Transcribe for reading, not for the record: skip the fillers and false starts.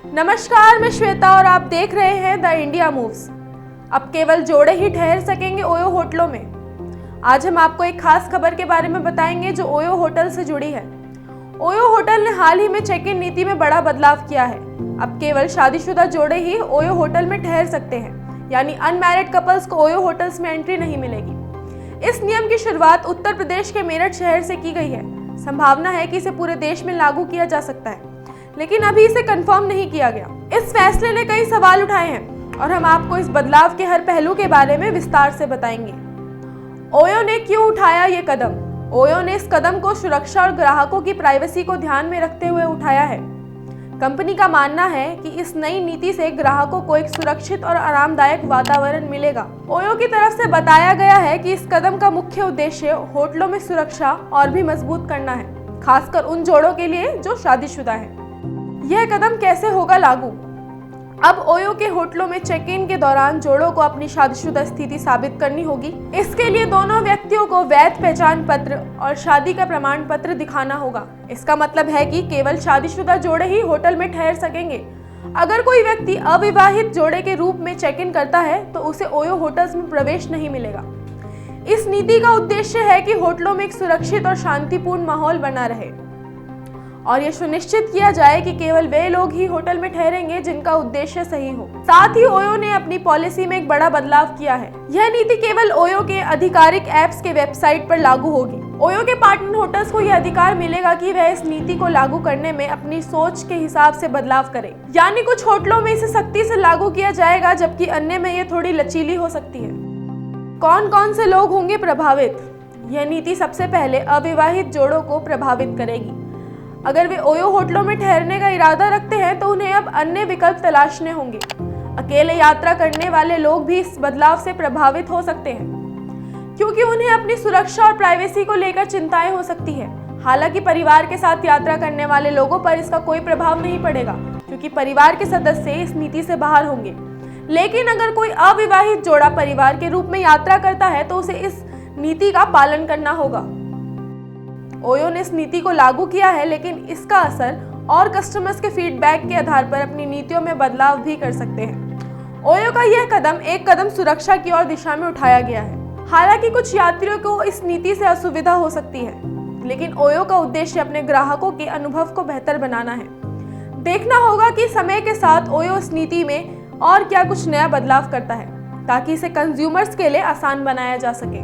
नमस्कार, मैं श्वेता और आप देख रहे हैं द इंडिया मूव्स। अब केवल जोड़े ही ठहर सकेंगे ओयो होटलों में। आज हम आपको एक खास खबर के बारे में बताएंगे जो ओयो होटल से जुड़ी है। ओयो होटल ने हाल ही में चेक इन नीति में बड़ा बदलाव किया है। अब केवल शादीशुदा जोड़े ही ओयो होटल में ठहर सकते हैं, यानी अनमैरिड कपल्स को ओयो होटल्स में एंट्री नहीं मिलेगी। इस नियम की शुरुआत उत्तर प्रदेश के मेरठ शहर से की गई है। संभावना है कि इसे पूरे देश में लागू किया जा सकता है, लेकिन अभी इसे कंफर्म नहीं किया गया। इस फैसले ने कई सवाल उठाए हैं और हम आपको इस बदलाव के हर पहलू के बारे में विस्तार से बताएंगे। ओयो ने क्यों उठाया ये कदम? ओयो ने इस कदम को सुरक्षा और ग्राहकों की प्राइवेसी को ध्यान में रखते हुए उठाया है। कंपनी का मानना है कि इस नई नीति से ग्राहकों को एक सुरक्षित और आरामदायक वातावरण मिलेगा। ओयो की तरफ से बताया गया है कि इस कदम का मुख्य उद्देश्य होटलों में सुरक्षा और भी मजबूत करना है, खासकर उन जोड़ों के लिए जो शादीशुदा हैं। यह कदम कैसे होगा लागू? अब ओयो के होटलों में चेक इन के दौरान जोड़ों को अपनी शादीशुदा स्थिति साबित करनी होगी। इसके लिए दोनों व्यक्तियों को वैध पहचान पत्र और शादी का प्रमाण पत्र दिखाना होगा। इसका मतलब है कि केवल शादीशुदा जोड़े ही होटल में ठहर सकेंगे। अगर कोई व्यक्ति अविवाहित जोड़े के रूप में चेक इन करता है तो उसे ओयो होटल्स में प्रवेश नहीं मिलेगा। इस नीति का उद्देश्य है कि होटलों में एक सुरक्षित और शांतिपूर्ण माहौल बना रहे और यह सुनिश्चित किया जाए कि केवल वे लोग ही होटल में ठहरेंगे जिनका उद्देश्य सही हो। साथ ही ओयो ने अपनी पॉलिसी में एक बड़ा बदलाव किया है। यह नीति केवल ओयो के आधिकारिक ऐप्स के वेबसाइट पर लागू होगी। ओयो के पार्टनर होटल्स को यह अधिकार मिलेगा कि वह इस नीति को लागू करने में अपनी सोच के हिसाब से बदलाव करें। यानी कुछ होटलों में इसे सख्ती से लागू किया जाएगा, जबकि अन्य में यह थोड़ी लचीली हो सकती है। कौन कौन से लोग होंगे प्रभावित? यह नीति सबसे पहले अविवाहित जोड़ों को प्रभावित करेगी। अगर वे ओयो होटलों में ठहरने का इरादा रखते हैं तो उन्हें अब अन्य विकल्प तलाशने होंगे। अकेले यात्रा करने वाले लोग भी इस बदलाव से प्रभावित हो सकते हैं, क्योंकि उन्हें अपनी सुरक्षा और प्राइवेसी को लेकर चिंताएं हो सकती है। हालांकि परिवार के साथ यात्रा करने वाले लोगों पर इसका कोई प्रभाव नहीं पड़ेगा, क्योंकि परिवार के सदस्य इस नीति से बाहर होंगे। लेकिन अगर कोई अविवाहित जोड़ा परिवार के रूप में यात्रा करता है तो उसे इस नीति का पालन करना होगा। ओयो ने इस नीति को लागू किया है, लेकिन इसका असर और कस्टमर्स के फीडबैक के आधार पर अपनी नीतियों में बदलाव भी कर सकते हैं। ओयो का यह कदम एक कदम सुरक्षा की ओर दिशा में उठाया गया है। हालांकि कुछ यात्रियों को इस नीति से असुविधा हो सकती है, लेकिन ओयो का उद्देश्य अपने ग्राहकों के अनुभव को बेहतर बनाना है। देखना होगा कि समय के साथ ओयो इस नीति में और क्या कुछ नया बदलाव करता है, ताकि इसे कंज्यूमर्स के लिए आसान बनाया जा सके।